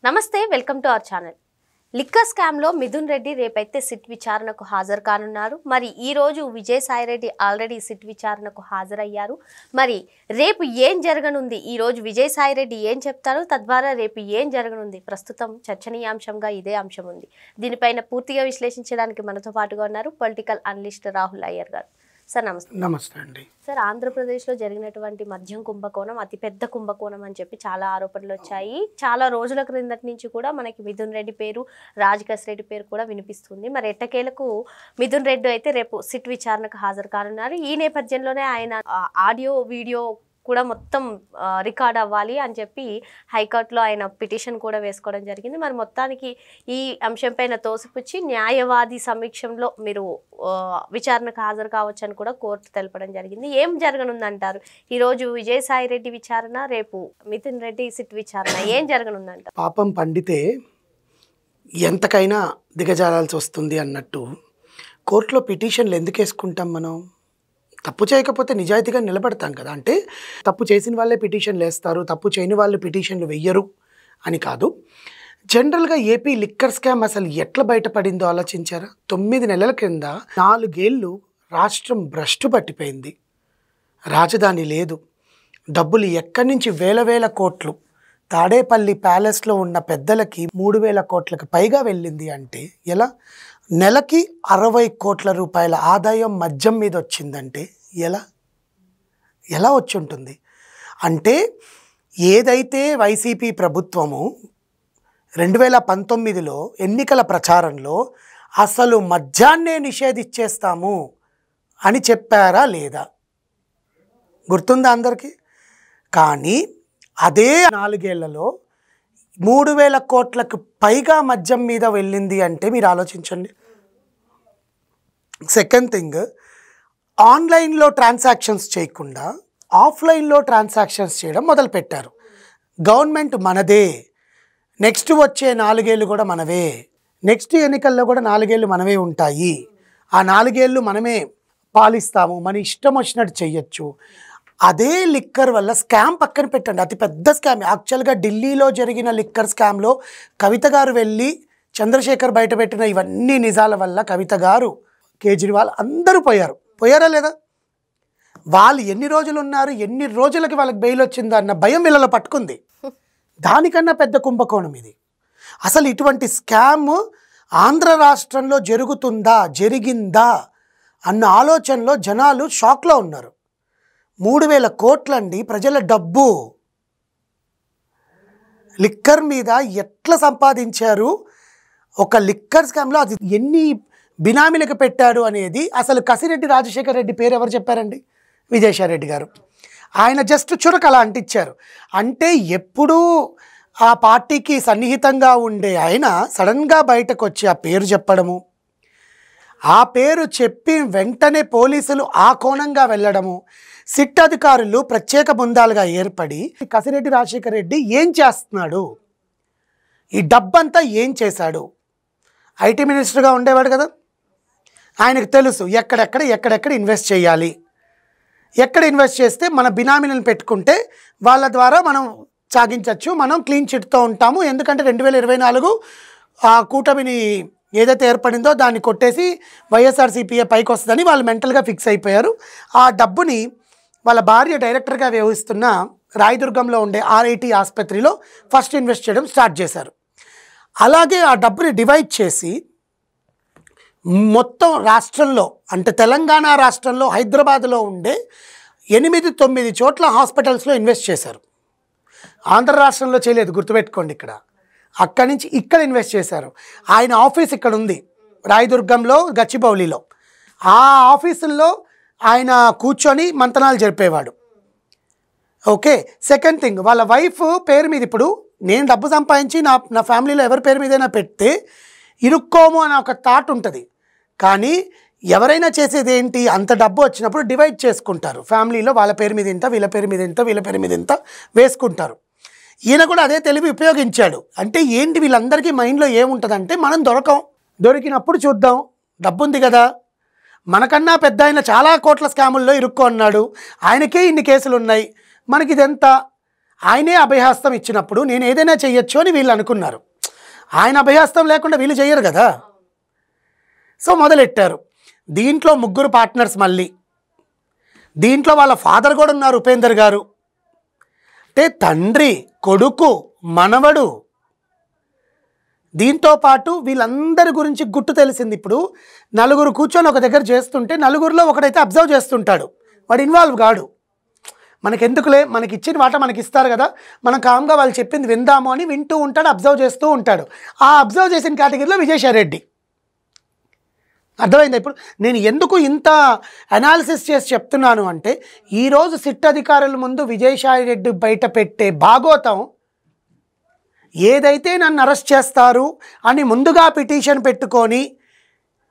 నమస్తే, welcome to our channel. Liquor స్కామ్లో మిథున్ రెడ్డి రేపైతే సిట్ విచారణకు హాజరు కానున్నారు. మరి ఈ రోజు విజయసాయి రెడ్డి ఆల్రెడీ సిట్ విచారణకు హాజరయ్యారు. మరి రేపు ఏం జరగనుంది, ఈ రోజు విజయసాయి రెడ్డి ఏం చెప్తారు, తద్వారా రేపు ఏం జరగనుంది, ప్రస్తుతం చర్చనీయాంశంగా ఇదే అంశం ఉంది. దీనిపైన పూర్తిగా విశ్లేషించడానికి మనతో పాటుగా ఉన్నారు పొలిటికల్ అనలిస్ట్ రాహుల్ అయ్యర్ గారు. సార్ నమస్తే. నమస్తే అండి. సార్, ఆంధ్రప్రదేశ్లో జరిగినటువంటి మద్యం కుంభకోణం అతిపెద్ద కుంభకోణం అని చెప్పి చాలా ఆరోపణలు వచ్చాయి. చాలా రోజుల క్రిందటి నుంచి కూడా మనకి మిథున్ రెడ్డి పేరు, రాజకేశ్ రెడ్డి పేరు కూడా వినిపిస్తుంది. మరి ఎట్టకేలకు మిథున్ రెడ్డి అయితే రేపు సిట్ విచారణకు హాజరు కానున్నారు. ఈ నేపథ్యంలోనే ఆయన ఆడియో వీడియో కూడా మొత్తం రికార్డ్ అవ్వాలి అని చెప్పి హైకోర్టులో ఆయన పిటిషన్ కూడా వేసుకోవడం జరిగింది. మరి మొత్తానికి ఈ అంశంపైన తోసిపుచ్చి న్యాయవాది సమీక్షంలో మీరు విచారణకు హాజరు కావచ్చు అని కూడా కోర్టు తెలపడం జరిగింది. ఏం జరగనుందంటారు? ఈరోజు విజయసాయి రెడ్డి విచారణ, రేపు మిథున్ రెడ్డి సిట్ విచారణ, ఏం జరగనుందంటారు? పాపం పండితే ఎంతకైనా దిగజారాల్సి వస్తుంది అన్నట్టు కోర్టులో పిటిషన్లు ఎందుకు వేసుకుంటాం? మనం తప్పు చేయకపోతే నిజాయితీగా నిలబడతాం కదా. అంటే తప్పు చేసిన వాళ్ళే పిటిషన్లు వేస్తారు, తప్పు చేయని వాళ్ళు పిటిషన్లు వెయ్యరు అని కాదు. జనరల్గా ఏపీ లిక్కర్ స్కామ్ అసలు ఎట్లా బయటపడిందో ఆలోచించారా? 9 నెలల క్రింద 4 ఏళ్ళు రాష్ట్రం భ్రష్టు పట్టిపోయింది. రాజధాని లేదు, డబ్బులు ఎక్కడి నుంచి వేల కోట్లు తాడేపల్లి ప్యాలెస్లో ఉన్న పెద్దలకి 3,000 కోట్లకు పైగా వెళ్ళింది. అంటే ఎలా? నెలకి 60 కోట్ల రూపాయల ఆదాయం మద్యం మీద వచ్చిందంటే ఎలా వచ్చి ఉంటుంది? అంటే ఏదైతే వైసీపీ ప్రభుత్వము 2019లో ఎన్నికల ప్రచారంలో అసలు మద్యాన్నే నిషేధించేస్తాము అని చెప్పారా లేదా? గుర్తుందా అందరికీ? కానీ అదే 4 ఏళ్లలో 3,000 కోట్లకు పైగా మద్యం మీద వెళ్ళింది అంటే మీరు ఆలోచించండి. సెకండ్ థింగ్, ఆన్లైన్లో ట్రాన్సాక్షన్స్ చేయకుండా ఆఫ్లైన్లో ట్రాన్సాక్షన్స్ చేయడం మొదలుపెట్టారు. గవర్నమెంట్ మనదే, నెక్స్ట్ వచ్చే 4 ఏళ్ళు కూడా మనవే, నెక్స్ట్ ఎన్నికల్లో కూడా 4 ఏళ్ళు మనమే ఉంటాయి, ఆ 4 ఏళ్ళు మనమే పాలిస్తాము, మన ఇష్టం వచ్చినట్టు చెయ్యొచ్చు. అదే లిక్కర్ వల్ల స్కామ్ పక్కన పెట్టండి, అతి పెద్ద స్కామ్. యాక్చువల్గా ఢిల్లీలో జరిగిన లిక్కర్ స్కామ్లో కవిత గారు వెళ్ళి చంద్రశేఖర్ బయటపెట్టిన ఇవన్నీ నిజాల వల్ల కవిత గారు, కేజ్రీవాల్ అందరూ పోయారా లేదా? వాళ్ళు ఎన్ని రోజులు ఉన్నారు, ఎన్ని రోజులకి వాళ్ళకి బెయిల్ వచ్చిందా అన్న భయం వీళ్ళలో పట్టుకుంది. దానికన్నా పెద్ద కుంభకోణం ఇది. అసలు ఇటువంటి స్కామ్ ఆంధ్ర రాష్ట్రంలో జరిగిందా అన్న ఆలోచనలో జనాలు షాక్లో ఉన్నారు. 3,000 కోట్లండి ప్రజల డబ్బు. లిక్కర్ మీద ఎట్లా సంపాదించారు? ఒక లిక్కర్ స్కామ్లో అది ఎన్ని బినామీలకు పెట్టాడు అనేది అసలు కసిరెడ్డి రాజశేఖర్ రెడ్డి పేరు ఎవరు చెప్పారండి? విజయసాయి రెడ్డి గారు. ఆయన జస్ట్ చురక అలా అంటించారు. అంటే ఎప్పుడూ ఆ పార్టీకి సన్నిహితంగా ఉండే ఆయన సడన్గా బయటకు వచ్చి ఆ పేరు చెప్పడము, ఆ పేరు చెప్పి వెంటనే పోలీసులు ఆ కోణంగా వెళ్ళడము, సిట్ అధికారులు ప్రత్యేక బృందాలుగా ఏర్పడి కసిరెడ్డి రాజశేఖర్ రెడ్డి ఏం చేస్తున్నాడు, ఈ డబ్బంతా ఏం చేశాడు? ఐటీ మినిస్టర్గా ఉండేవాడు కదా, ఆయనకు తెలుసు ఎక్కడెక్కడ ఇన్వెస్ట్ చేయాలి, ఎక్కడ ఇన్వెస్ట్ చేస్తే మన బినామీలను పెట్టుకుంటే వాళ్ళ ద్వారా మనం సాగించవచ్చు, మనం క్లీన్ చిట్తో ఉంటాము. ఎందుకంటే 2024 ఆ కూటమిని ఏదైతే ఏర్పడిందో దాన్ని కొట్టేసి వైఎస్ఆర్సీపీఏ పైకి వస్తుందని వాళ్ళు మెంటల్గా ఫిక్స్ అయిపోయారు. ఆ డబ్బుని వాళ్ళ భార్య డైరెక్టర్గా వ్యవహరిస్తున్న రాయదుర్గంలో ఉండే ఆర్ఐటీ ఆసుపత్రిలో ఫస్ట్ ఇన్వెస్ట్ చేయడం స్టార్ట్ చేశారు. అలాగే ఆ డబ్బుని డివైడ్ చేసి మొత్తం రాష్ట్రంలో, అంటే తెలంగాణ రాష్ట్రంలో హైదరాబాద్లో ఉండే 8-9 చోట్ల హాస్పిటల్స్లో ఇన్వెస్ట్ చేశారు. ఆంధ్ర రాష్ట్రంలో చేయలేదు, గుర్తుపెట్టుకోండి. అక్కడి నుంచి ఇక్కడ ఇన్వెస్ట్ చేశారు. ఆయన ఆఫీస్ ఇక్కడ ఉంది రాయదుర్గంలో, గచ్చిబౌలిలో. ఆ ఆఫీసుల్లో ఆయన కూర్చొని మంతనాలు జరిపేవాడు. ఓకే. సెకండ్ థింగ్, వాళ్ళ వైఫ్ పేరు మీద ఇప్పుడు నేను డబ్బు సంపాదించి నా ఫ్యామిలీలో ఎవరి పేరు మీదైనా పెడితే ఇరుక్కోము అని ఒక థాట్ ఉంటుంది. కానీ ఎవరైనా చేసేది ఏంటి, అంత డబ్బు వచ్చినప్పుడు డివైడ్ చేసుకుంటారు ఫ్యామిలీలో, వాళ్ళ పేరు మీద ఇంత, వీళ్ళ పేరు మీద ఇంత, వీళ్ళ పేరు మీద ఇంత వేసుకుంటారు. ఈయన కూడా అదే తెలివి ఉపయోగించాడు. అంటే ఏంటి, వీళ్ళందరికీ మైండ్లో ఏముంటుందంటే మనం దొరికినప్పుడు చూద్దాం, డబ్బు ఉంది కదా, మనకన్నా పెద్ద ఆయన చాలా కోట్ల స్కాముల్లో ఇరుక్కో అన్నాడు, ఆయనకే ఇన్ని కేసులు ఉన్నాయి, మనకి ఇదెంత ఆయనే అభయహస్తం ఇచ్చినప్పుడు నేను ఏదైనా చెయ్యొచ్చు అని వీళ్ళు అనుకున్నారు. ఆయన అభయహస్తం లేకుండా వీళ్ళు చెయ్యరు కదా. సో మొదలెట్టారు. దీంట్లో 3 పార్ట్నర్స్, మళ్ళీ దీంట్లో వాళ్ళ ఫాదర్ కూడా ఉన్నారు, ఉపేందర్ గారు. అంటే తండ్రి, కొడుకు, మనవడు. దీంతో పాటు వీళ్ళందరి గురించి గుట్టు తెలిసింది. ఇప్పుడు 4 కూర్చొని ఒక దగ్గర చేస్తుంటే 4లో ఒకడైతే అబ్జర్వ్ చేస్తుంటాడు, వాడు ఇన్వాల్వ్ కాడు. మనకెందుకులే, మనకి ఇచ్చిన మాట మనకి ఇస్తారు కదా, మనం కామ్గా వాళ్ళు చెప్పింది విందాము అని వింటూ ఉంటాడు, అబ్జర్వ్ చేస్తూ ఉంటాడు. ఆ అబ్జర్వ్ చేసిన కేటగిరీలో విజయసాయిరెడ్డి. అర్థమైందా? ఇప్పుడు నేను ఎందుకు ఇంత అనాలిసిస్ చేసి చెప్తున్నాను అంటే, ఈరోజు సిట్ అధికారుల ముందు విజయసాయిరెడ్డి బయట పెట్టే భాగోతం ఏదైతే నన్ను అరెస్ట్ చేస్తారు అని ముందుగా పిటిషన్ పెట్టుకొని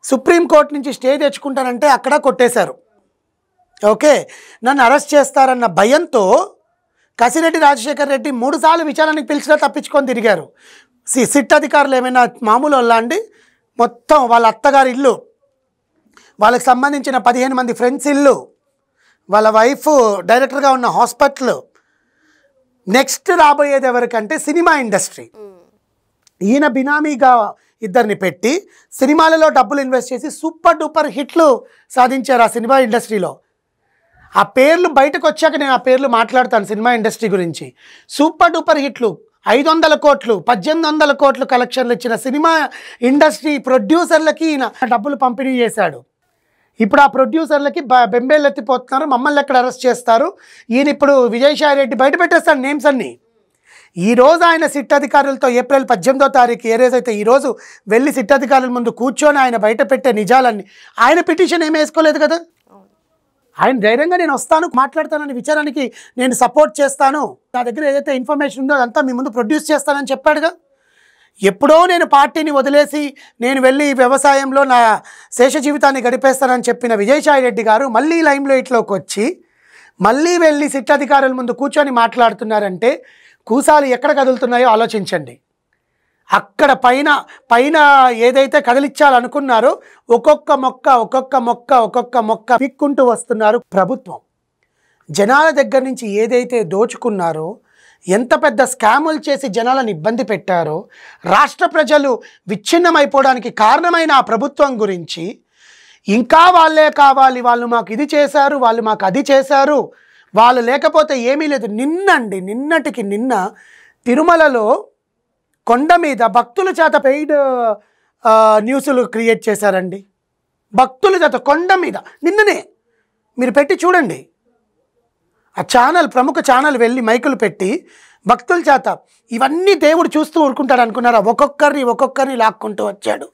సుప్రీంకోర్టు నుంచి స్టే తెచ్చుకుంటానంటే అక్కడ కొట్టేశారు. ఓకే, నన్ను అరెస్ట్ చేస్తారన్న భయంతో కసిరెడ్డి రాజశేఖర్ రెడ్డి 3 సార్లు విచారణకు పిలిచినా తప్పించుకొని తిరిగారు. సిట్ అధికారులు ఏమైనా మామూలు వాళ్ళ అండి? మొత్తం వాళ్ళ అత్తగారి ఇల్లు, వాళ్ళకి సంబంధించిన 15 మంది ఫ్రెండ్స్ ఇల్లు, వాళ్ళ వైఫ్ డైరెక్టర్గా ఉన్న హాస్పిటల్, నెక్స్ట్ రాబోయేది ఎవరికంటే సినిమా ఇండస్ట్రీ. ఈయన బినామీగా 2 పెట్టి సినిమాలలో డబ్బులు ఇన్వెస్ట్ చేసి సూపర్ డూపర్ హిట్లు సాధించారు ఆ సినిమా ఇండస్ట్రీలో. ఆ పేర్లు బయటకు వచ్చాక నేను ఆ పేర్లు మాట్లాడతాను సినిమా ఇండస్ట్రీ గురించి. సూపర్ డూపర్ హిట్లు, 500 కోట్లు 1800 కోట్లు కలెక్షన్లు ఇచ్చిన సినిమా ఇండస్ట్రీ ప్రొడ్యూసర్లకి ఈయన డబ్బులు పంపిణీ చేశాడు. ఇప్పుడు ఆ ప్రొడ్యూసర్లకి బెంబేలు ఎత్తిపోతున్నారు, మమ్మల్ని ఎక్కడ అరెస్ట్ చేస్తారు. ఈయన ఇప్పుడు విజయసాయిరెడ్డి బయట పెట్టేస్తాడు నేమ్స్ అన్నీ. ఈరోజు ఆయన సిట్ అధికారులతో ఏప్రిల్ 18వ తారీఖు ఏదైతే ఈరోజు వెళ్ళి సిట్ అధికారుల ముందు కూర్చొని ఆయన బయట పెట్టే నిజాలన్నీ, ఆయన పిటిషన్ ఏమి వేసుకోలేదు కదా. ఆయన ధైర్యంగా నేను వస్తాను, మాట్లాడతానని, విచారానికి నేను సపోర్ట్ చేస్తాను, నా దగ్గర ఏదైతే ఇన్ఫర్మేషన్ ఉందో అదంతా మీ ముందు ప్రొడ్యూస్ చేస్తానని చెప్పాడుగా. ఎప్పుడో నేను పార్టీని వదిలేసి నేను వెళ్ళి వ్యవసాయంలో నా శేష జీవితాన్ని గడిపేస్తానని చెప్పిన విజయసాయిరెడ్డి గారు మళ్ళీ లైమ్లైట్లోకి వచ్చి మళ్ళీ వెళ్ళి సిట్ అధికారుల ముందు కూర్చొని మాట్లాడుతున్నారంటే కూసాలు ఎక్కడ కదులుతున్నాయో ఆలోచించండి. అక్కడ పైన ఏదైతే కదిలించాలనుకున్నారో ఒక్కొక్క మొక్క పిక్కుంటూ వస్తున్నారు ప్రభుత్వం. జనాల దగ్గర నుంచి ఏదైతే దోచుకున్నారో, ఎంత పెద్ద స్కాములు చేసి జనాలను ఇబ్బంది పెట్టారో, రాష్ట్ర ప్రజలు విచ్ఛిన్నమైపోవడానికి కారణమైన ఆ ప్రభుత్వం గురించి ఇంకా వాళ్ళే కావాలి, వాళ్ళు మాకు ఇది చేశారు, వాళ్ళు మాకు అది చేశారు, వాళ్ళు లేకపోతే ఏమీ లేదు. నిన్నటికి నిన్న తిరుమలలో కొండ మీద భక్తుల చేత పెయిడ్ న్యూస్లు క్రియేట్ చేశారండి. భక్తుల చేత కొండ మీద నిన్ననే మీరు పెట్టి చూడండి. ఆ ప్రముఖ ఛానల్ వెళ్ళి మైకులు పెట్టి భక్తుల చేత ఇవన్నీ దేవుడు చూస్తూ ఊరుకుంటాడు అనుకున్నారా? ఒక్కొక్కరిని లాక్కుంటూ వచ్చాడు.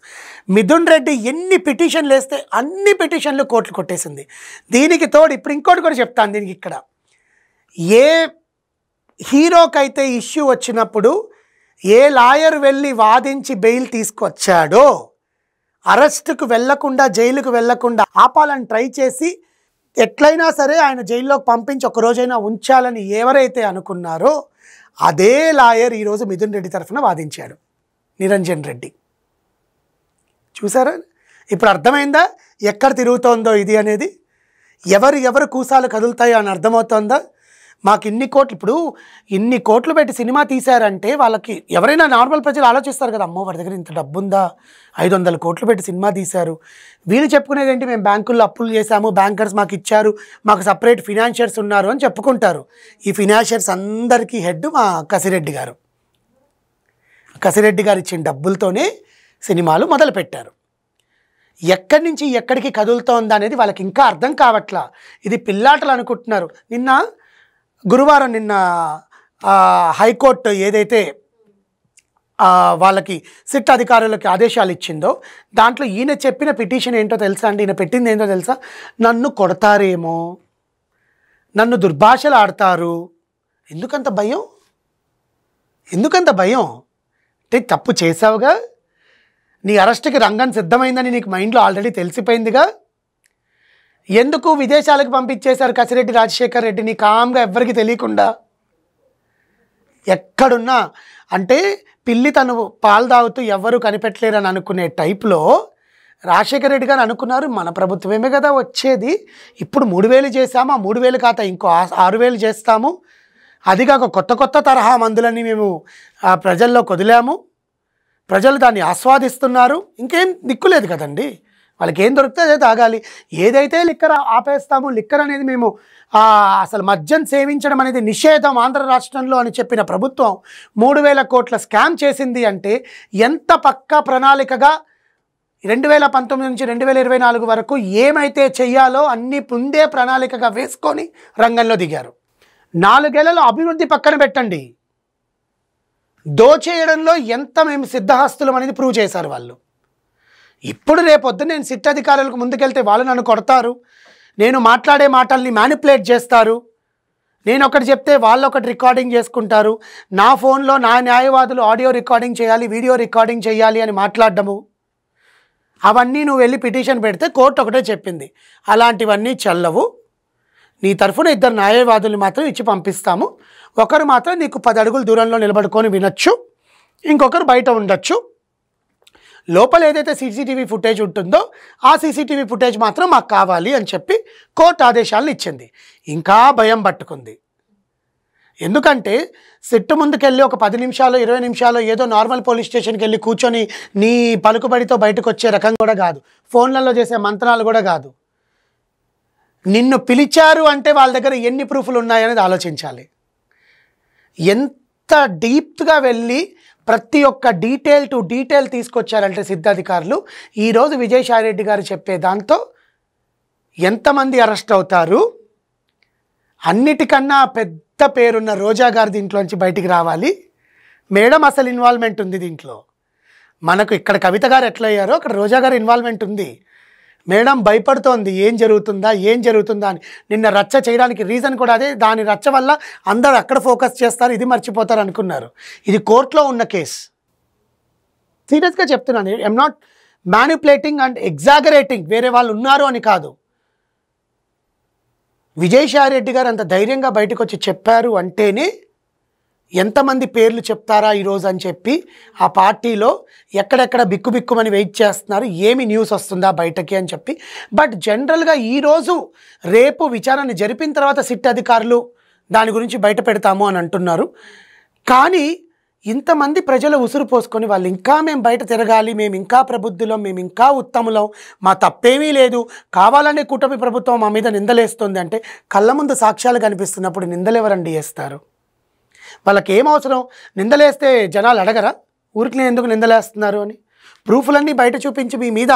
మిథున్ రెడ్డి ఎన్ని పిటిషన్లు వేస్తే అన్ని పిటిషన్లు కోర్టులు కొట్టేసింది. దీనికి తోడు ఇప్పుడు ఇంకోటి కూడా చెప్తాను. దీనికి ఇక్కడ ఏ హీరోకైతే ఇష్యూ వచ్చినప్పుడు ఏ లాయర్ వెళ్ళి వాదించి బెయిల్ తీసుకొచ్చాడో, అరెస్టుకు వెళ్లకుండా జైలుకు వెళ్లకుండా ఆపాలని ట్రై చేసి ఎట్లయినా సరే ఆయన జైల్లోకి పంపించి ఒక రోజైనా ఉంచాలని ఎవరైతే అనుకున్నారో అదే లాయర్ ఈరోజు మిథున్ రెడ్డి తరఫున వాదించాడు, నిరంజన్ రెడ్డి. చూసారా? ఇప్పుడు అర్థమైందా ఎక్కడ తిరుగుతోందో ఇది అనేది? ఎవరు కూసాలు కదులుతాయో అని అర్థమవుతోందా? మాకు ఇన్ని కోట్లు పెట్టి సినిమా తీశారంటే వాళ్ళకి ఎవరైనా నార్మల్ ప్రజలు ఆలోచిస్తారు కదా, అమ్మో వాడి దగ్గర ఇంత డబ్బు ఉందా, 500 కోట్లు పెట్టి సినిమా తీశారు. వీళ్ళు చెప్పుకునేది ఏంటి? మేము బ్యాంకుల్లో అప్పులు చేశాము, బ్యాంకర్స్ మాకు ఇచ్చారు, మాకు సపరేట్ ఫినాన్షియర్స్ ఉన్నారు అని చెప్పుకుంటారు. ఈ ఫినాన్షియర్స్ అందరికీ హెడ్ మా కసిరెడ్డి గారు. కసిరెడ్డి గారు ఇచ్చిన డబ్బులతోనే సినిమాలు మొదలుపెట్టారు. ఎక్కడి నుంచి ఎక్కడికి కదులుతోంది అనేది వాళ్ళకి ఇంకా అర్థం కావట్లా. ఇది పిల్లాటలు అనుకుంటున్నారు. గురువారం హైకోర్టు ఏదైతే వాళ్ళకి సిట్ అధికారులకి ఆదేశాలు ఇచ్చిందో దాంట్లో ఈయన చెప్పిన పిటిషన్ ఏంటో తెలుసా అండి? ఈయన పెట్టింది ఏంటో తెలుసా? నన్ను కొడతారేమో, నన్ను దుర్భాషలు ఆడతారు. ఎందుకంత భయం? అంటే తప్పు చేసావుగా, నీ అరెస్ట్కి రంగం సిద్ధమైందని నీకు మైండ్లో ఆల్రెడీ తెలిసిపోయిందిగా. ఎందుకు విదేశాలకు పంపించేశారు కసిరెడ్డి రాజశేఖర్ రెడ్డిని కామ్గా ఎవ్వరికి తెలియకుండా? ఎక్కడున్నా అంటే పిల్లి తను పాలు తాగుతూ ఎవ్వరూ కనిపెట్టలేరని అనుకునే టైప్లో రాజశేఖర్ రెడ్డి గారు అనుకున్నారు, మన ప్రభుత్వమే కదా వచ్చేది, ఇప్పుడు 3000 చేసాము, ఆ 3000 కాత ఇంకో 6000 చేస్తాము, అదిగాక కొత్త కొత్త తరహా మందులని మేము ప్రజల్లో వదిలాము. ప్రజలు దాన్ని ఆస్వాదిస్తున్నారు. ఇంకేం దిక్కులేదు కదండి. వాళ్ళకి ఏం దొరికితే అదే తాగాలి. ఏదైతే లిక్కర్ ఆపేస్తామో, లిక్కర్ అనేది మేము అసలు మద్యం సేవించడం అనేది నిషేధం ఆంధ్ర రాష్ట్రంలో అని చెప్పిన ప్రభుత్వం 3,000 కోట్ల స్కామ్ చేసింది అంటే ఎంత పక్కా ప్రణాళికగా 2019 నుంచి 2024 వరకు ఏమైతే చెయ్యాలో అన్ని ముందే ప్రణాళికగా వేసుకొని రంగంలో దిగారు. 4 ఏళ్లలో అభివృద్ధి పక్కన పెట్టండి, దోచేయడంలో ఎంత మేము సిద్ధహస్తులం అనేది ప్రూవ్ చేశారు వాళ్ళు. ఇప్పుడు రేపొద్దు నేను సిట్ అధికారులకు ముందుకెళ్తే వాళ్ళు నన్ను కొడతారు, నేను మాట్లాడే మాటల్ని మ్యానిపులేట్ చేస్తారు, నేను ఒకటి చెప్తే వాళ్ళు ఒకటి రికార్డింగ్ చేసుకుంటారు, నా ఫోన్లో నా న్యాయవాదులు ఆడియో రికార్డింగ్ చేయాలి, వీడియో రికార్డింగ్ చేయాలి అని మాట్లాడడము, అవన్నీ నువ్వు వెళ్ళి పిటిషన్ పెడితే కోర్టు ఒకటే చెప్పింది, అలాంటివన్నీ చెల్లవు, నీ తరఫున 2 న్యాయవాదులు మాత్రం ఇచ్చి పంపిస్తాము, ఒకరు మాత్రం నీకు 10 అడుగుల దూరంలో నిలబడుకొని వినొచ్చు, ఇంకొకరు బయట ఉండొచ్చు, లోపల ఏదైతే సీసీటీవీ ఫుటేజ్ ఉంటుందో ఆ సీసీటీవీ ఫుటేజ్ మాత్రం మాకు కావాలి అని చెప్పి కోర్టు ఆదేశాలను ఇచ్చింది. ఇంకా భయం పట్టుకుంది. ఎందుకంటే సిట్టు ముందుకెళ్ళి ఒక 10 నిమిషాలు 20 నిమిషాలు ఏదో నార్మల్ పోలీస్ స్టేషన్కి వెళ్ళి కూర్చొని నీ పలుకుబడితో బయటకు వచ్చే రకం కూడా కాదు, ఫోన్లలో చేసే మంత్రాలు కూడా కాదు. నిన్ను పిలిచారు అంటే వాళ్ళ దగ్గర ఎన్ని ప్రూఫ్లు ఉన్నాయనేది ఆలోచించాలి. ఎంత డీప్గా వెళ్ళి ప్రతి ఒక్క డీటెయిల్ టు డీటెయిల్ తీసుకొచ్చారంటే సిద్ధాధికారులు, ఈరోజు విజయసాయిరెడ్డి గారు చెప్పే దాంతో ఎంతమంది అరెస్ట్ అవుతారు, అన్నిటికన్నా పెద్ద పేరున్న రోజా గారు దీంట్లోంచి బయటికి రావాలి. మేడం అసలు ఇన్వాల్వ్మెంట్ ఉంది దీంట్లో. మనకు ఇక్కడ కవిత గారు ఎట్లా అయ్యారో అక్కడ రోజా గారు ఇన్వాల్వ్మెంట్ ఉంది. మేడం భయపడుతోంది ఏం జరుగుతుందా అని. నిన్న రచ్చ చేయడానికి రీజన్ కూడా అదే. దాని రచ్చ వల్ల అందరూ అక్కడ ఫోకస్ చేస్తారు, ఇది మర్చిపోతారు అనుకున్నారు. ఇది కోర్టులో ఉన్న కేసు. సీరియస్గా చెప్తున్నాను, I'm not manipulating and exaggerating, వేరే వాళ్ళు ఉన్నారు అని కాదు. విజయసాయిరెడ్డి గారు అంత ధైర్యంగా బయటకు వచ్చి చెప్పారు అంటేనే ఎంతమంది పేర్లు చెప్తారా ఈరోజు అని చెప్పి ఆ పార్టీలో ఎక్కడెక్కడ బిక్కుబిక్కుమని వెయిట్ చేస్తున్నారు, ఏమి న్యూస్ వస్తుందా బయటకి అని చెప్పి. బట్ జనరల్గా ఈరోజు రేపు విచారణ జరిపిన తర్వాత సిట్ అధికారులు దాని గురించి బయట పెడతాము అని అంటున్నారు. కానీ ఇంతమంది ప్రజలు ఉసురు పోసుకొని వాళ్ళు ఇంకా మేము బయట తిరగాలి, మేము ఇంకా ప్రబుద్ధులం, మేము ఇంకా ఉత్తములం, మా తప్పేమీ లేదు, కావాలనే కూటమి ప్రభుత్వం మా మీద నిందలేస్తుంది అంటే కళ్ళ ముందు సాక్ష్యాలు కనిపిస్తున్నప్పుడు నిందలు ఎవరండి వేస్తారు? వాళ్ళకి ఏం అవసరం? నిందలేస్తే జనాలు అడగరా ఊరికి నేను ఎందుకు నిందలేస్తున్నారు అని? ప్రూఫ్లన్నీ బయట చూపించి మీ మీద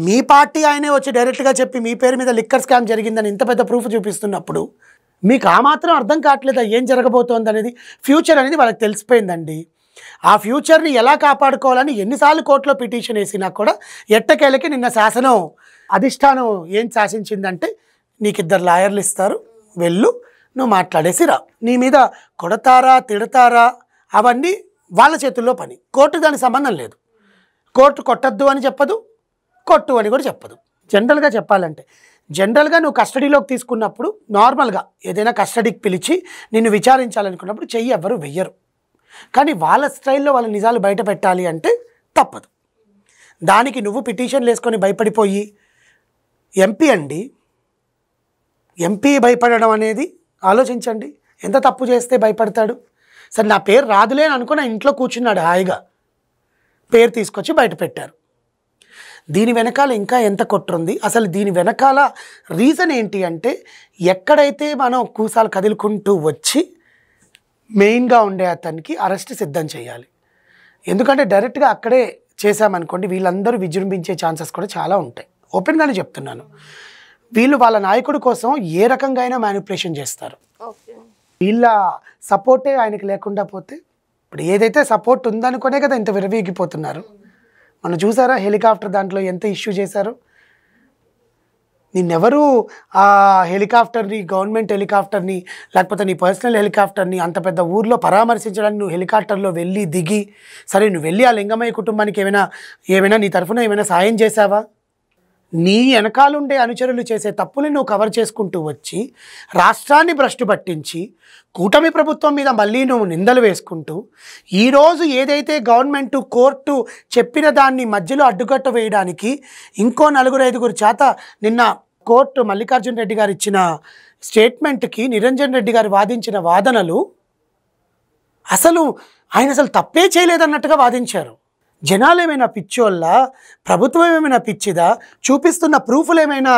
మీ పార్టీ ఆయనే వచ్చి డైరెక్ట్గా చెప్పి మీ పేరు మీద లిక్కర్ స్కామ్ జరిగిందని ఇంత పెద్ద ప్రూఫ్ చూపిస్తున్నప్పుడు మీకు ఆ మాత్రం అర్థం కావట్లేదా ఏం జరగబోతోంది అనేది? ఫ్యూచర్ అనేది వాళ్ళకి తెలిసిపోయిందండి. ఆ ఫ్యూచర్ని ఎలా కాపాడుకోవాలని ఎన్నిసార్లు కోర్టులో పిటిషన్ వేసినా కూడా ఎట్టకేలకి నిన్న శాసనం అధిష్టానం ఏం శాసించిందంటే నీకు 2 లాయర్లు ఇస్తారు, వెళ్ళు, నువ్వు మాట్లాడేసి రా. నీ మీద కొడతారా తిడతారా అవన్నీ వాళ్ళ చేతుల్లో పని, కోర్టు దానికి సంబంధం లేదు. కోర్టు కొట్టద్దు అని చెప్పదు, కొట్టు అని కూడా చెప్పదు. జనరల్గా చెప్పాలంటే జనరల్గా నువ్వు కస్టడీలోకి తీసుకున్నప్పుడు నార్మల్గా ఏదైనా కస్టడీకి పిలిచి నిన్ను విచారించాలనుకున్నప్పుడు చెయ్యి ఎవ్వరు వెయ్యరు. కానీ వాళ్ళ స్టైల్లో వాళ్ళ నిజాలు బయట పెట్టాలి అంటే తప్పదు. దానికి నువ్వు పిటిషన్లు వేసుకొని భయపడిపోయి ఎంపీ అండి, ఎంపీ భయపడడం అనేది ఆలోచించండి. ఎంత తప్పు చేస్తే భయపడతాడు? సరే నా పేరు రాదులే అని అనుకుని ఇంట్లో కూర్చున్నాడు హాయిగా, పేరు తీసుకొచ్చి బయట పెట్టారు. దీని వెనకాల ఇంకా ఎంత కుట్రుంది? అసలు దీని వెనకాల రీజన్ ఏంటి అంటే ఎక్కడైతే మనం కూసాలు కదులుకుంటూ వచ్చి మెయిన్గా ఉండే అతనికి అరెస్ట్ సిద్ధం చేయాలి. ఎందుకంటే డైరెక్ట్గా అక్కడే చేశామనుకోండి వీళ్ళందరూ విజృంభించే ఛాన్సెస్ కూడా చాలా ఉంటాయి. ఓపెన్గానే చెప్తున్నాను. వీళ్ళు వాళ్ళ నాయకుడి కోసం ఏ రకంగా అయినా మ్యానిపులేషన్ చేస్తారు. వీళ్ళ సపోర్టే ఆయనకి లేకుండా పోతే, ఇప్పుడు ఏదైతే సపోర్ట్ ఉందనుకునే కదా ఇంత విరవీగిపోతున్నారు. మనం చూసారా హెలికాప్టర్ దాంట్లో ఎంత ఇష్యూ చేశారు? నిన్నెవరు ఆ హెలికాప్టర్ని, గవర్నమెంట్ హెలికాప్టర్ని లేకపోతే నీ పర్సనల్ హెలికాప్టర్ని అంత పెద్ద ఊర్లో పరామర్శించడానికి నువ్వు హెలికాప్టర్లో వెళ్ళి దిగి, సరే నువ్వు వెళ్ళి ఆ లింగమయ్య కుటుంబానికి ఏమైనా నీ తరఫున ఏమైనా సాయం చేశావా? నీ వెనకాలుండే అనుచరులు చేసే తప్పుని నువ్వు కవర్ చేసుకుంటూ వచ్చి రాష్ట్రాన్ని భ్రష్టు పట్టించి కూటమి ప్రభుత్వం మీద మళ్ళీ నువ్వు నిందలు వేసుకుంటూ ఈరోజు ఏదైతే గవర్నమెంట్ కోర్టు చెప్పిన దాన్ని మధ్యలో అడ్డుకట్ట వేయడానికి ఇంకో 4-5 చేత నిన్న కోర్టు మల్లికార్జున రెడ్డి గారు ఇచ్చిన స్టేట్మెంట్కి నిరంజన్ రెడ్డి గారు వాదించిన వాదనలు అసలు ఆయన అసలు తప్పే చేయలేదన్నట్టుగా వాదించారు. జనాలు ఏమైనా పిచ్చోళ్ళ, ప్రభుత్వం ఏమైనా పిచ్చిదా, చూపిస్తున్న ప్రూఫ్లు ఏమైనా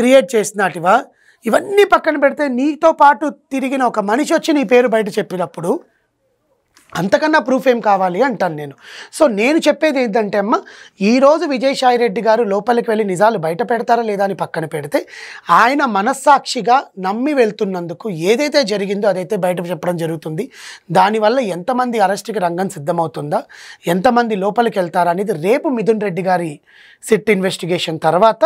క్రియేట్ చేసినట్టువా? ఇవన్నీ పక్కన పెడితే నీతో పాటు తిరిగిన ఒక మనిషి వచ్చి నీ పేరు బయట చెప్పినప్పుడు అంతకన్నా ప్రూఫ్ ఏం కావాలి అంటాను నేను. సో నేను చెప్పేది ఏంటంటే అమ్మ, ఈరోజు విజయసాయి రెడ్డి గారు లోపలికి వెళ్ళి నిజాలు బయట పెడతారా లేదా అని పక్కన పెడితే, ఆయన మనస్సాక్షిగా నమ్మి వెళ్తున్నందుకు ఏదైతే జరిగిందో అదైతే బయట చెప్పడం జరుగుతుంది. దానివల్ల ఎంతమంది అరెస్ట్కి రంగం సిద్ధమవుతుందా, ఎంతమంది లోపలికి వెళ్తారా అనేది రేపు మిథున్ రెడ్డి గారి సిట్ ఇన్వెస్టిగేషన్ తర్వాత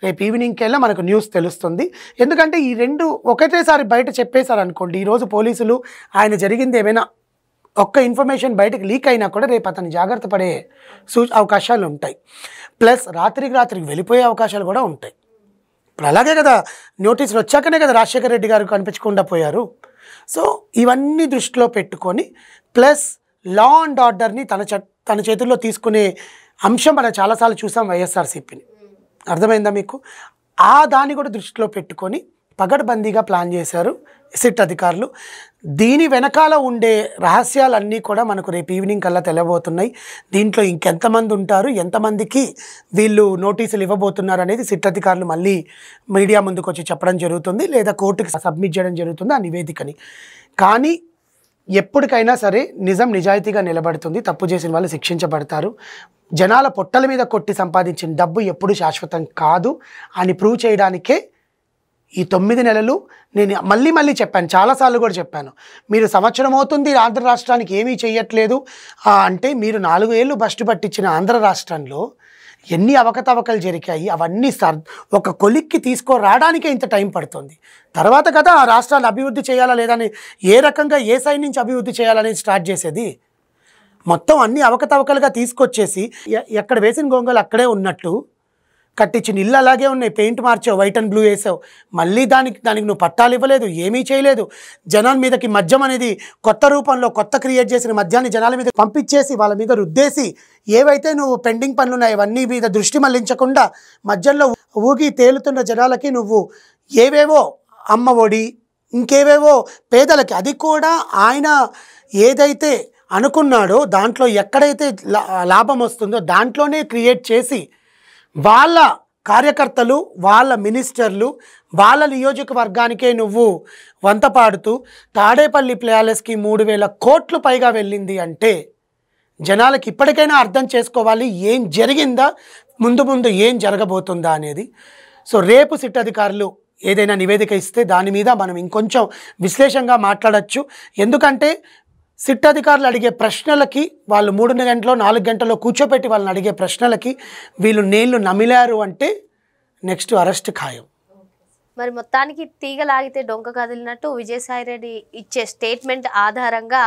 రేపు ఈవినింగ్కి వెళ్ళా మనకు న్యూస్ తెలుస్తుంది. ఎందుకంటే ఈ రెండు ఒకటేసారి బయట చెప్పేశారు అనుకోండి, ఈరోజు పోలీసులు ఆయన జరిగింది ఏమైనా ఒక్క ఇన్ఫర్మేషన్ బయటకు లీక్ అయినా కూడా రేపు అతను జాగ్రత్త పడే అవకాశాలు ఉంటాయి. ప్లస్ రాత్రికి వెళ్ళిపోయే అవకాశాలు కూడా ఉంటాయి. ఇప్పుడు అలాగే కదా, నోటీసులు వచ్చాకనే కదా రాజశేఖర రెడ్డి గారు కనిపించకుండా పోయారు. సో ఇవన్నీ దృష్టిలో పెట్టుకొని ప్లస్ లా అండ్ ఆర్డర్ని తన చేతుల్లో తీసుకునే అంశం మనం చాలాసార్లు చూసాం వైఎస్ఆర్సీపీని. అర్థమైందా మీకు? ఆ దాన్ని కూడా దృష్టిలో పెట్టుకొని పగడ్బందీగా ప్లాన్ చేశారు సిట్ అధికారులు. దీని వెనకాల ఉండే రహస్యాలన్నీ కూడా మనకు రేపు ఈవినింగ్ కల్లా తెలవబోతున్నాయి. దీంట్లో ఇంకెంతమంది ఉంటారు, ఎంతమందికి వీళ్ళు నోటీసులు ఇవ్వబోతున్నారు అనేది సిట్ అధికారులు మళ్ళీ మీడియా ముందుకు వచ్చి చెప్పడం జరుగుతుంది, లేదా కోర్టుకి సబ్మిట్ చేయడం జరుగుతుంది ఆ నివేదికని. కానీ ఎప్పటికైనా సరే నిజం నిజాయితీగా నిలబడుతుంది. తప్పు చేసిన వాళ్ళు శిక్షించబడతారు. జనాల పొట్టల మీద కొట్టి సంపాదించిన డబ్బు ఎప్పుడు శాశ్వతం కాదు అని ప్రూవ్ చేయడానికే ఈ 9 నెలలు నేను మళ్ళీ చెప్పాను, చాలాసార్లు కూడా చెప్పాను. మీరు సంవత్సరం అవుతుంది ఆంధ్ర రాష్ట్రానికి ఏమీ చేయట్లేదు అంటే, మీరు 4 ఏళ్ళు బస్టు పట్టించిన ఆంధ్ర రాష్ట్రంలో ఎన్ని అవకతవకలు జరిగాయి అవన్నీ ఒక కొలిక్కి తీసుకురావడానికే ఇంత టైం పడుతుంది. తర్వాత కదా ఆ రాష్ట్రాలు అభివృద్ధి చేయాలా లేదా అని, ఏ రకంగా ఏ సైడ్ నుంచి అభివృద్ధి చేయాలనేది స్టార్ట్ చేసేది. మొత్తం అన్ని అవకతవకలుగా తీసుకొచ్చేసి ఎక్కడ వేసిన గొంగలు అక్కడే ఉన్నట్టు కట్టించిన ఇల్లు అలాగే ఉన్నాయి, పెయింట్ మార్చావు, వైట్ అండ్ బ్లూ వేసావు, మళ్ళీ దానికి నువ్వు పట్టాలు ఇవ్వలేదు, ఏమీ చేయలేదు. జనాల మీదకి మద్యం అనేది కొత్త రూపంలో కొత్త క్రియేట్ చేసిన మద్యాన్ని జనాల మీద పంపించేసి వాళ్ళ మీద రుద్దేసి ఏవైతే నువ్వు పెండింగ్ పనులు ఉన్నాయి అవన్నీ మీద దృష్టి మళ్లించకుండా మధ్యలో ఊగి తేలుతున్న జనాలకి నువ్వు ఏవేవో అమ్మ ఒడి ఇంకేవేవో పేదలకి, అది కూడా ఆయన ఏదైతే అనుకున్నాడో దాంట్లో ఎక్కడైతే లాభం వస్తుందో దాంట్లోనే క్రియేట్ చేసి వాళ్ళ కార్యకర్తలు, వాళ్ళ మినిస్టర్లు, వాళ్ళ నియోజకవర్గానికే నువ్వు వంత పాడుతూ తాడేపల్లి ప్యాలెస్కి 3,000 కోట్లు పైగా వెళ్ళింది అంటే జనాలకి ఇప్పటికైనా అర్థం చేసుకోవాలి ఏం జరిగిందా, ముందు ఏం జరగబోతుందా అనేది. సో రేపు సిట్ అధికారులు ఏదైనా నివేదిక ఇస్తే దాని మీద మనం ఇంకొంచెం విశ్లేషంగా మాట్లాడచ్చు. ఎందుకంటే సిట్ అధికారులు అడిగే ప్రశ్నలకి, వాళ్ళు 3 గంటలో 4 గంటలో కూర్చోపెట్టి వాళ్ళని అడిగే ప్రశ్నలకి వీళ్ళు నీళ్లు నమిలారు అంటే నెక్స్ట్ అరెస్ట్ ఖాయం. మరి మొత్తానికి తీగలాగితే డొంక కదిలినట్టు విజయసాయి రెడ్డి ఇచ్చే స్టేట్మెంట్ ఆధారంగా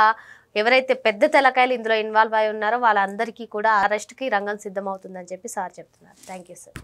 ఎవరైతే పెద్ద తెలకాయలు ఇందులో ఇన్వాల్వ్ అయి ఉన్నారో వాళ్ళందరికీ కూడా అరెస్ట్కి రంగం సిద్ధమవుతుందని చెప్పి సార్ చెప్తున్నారు. Thank you sir.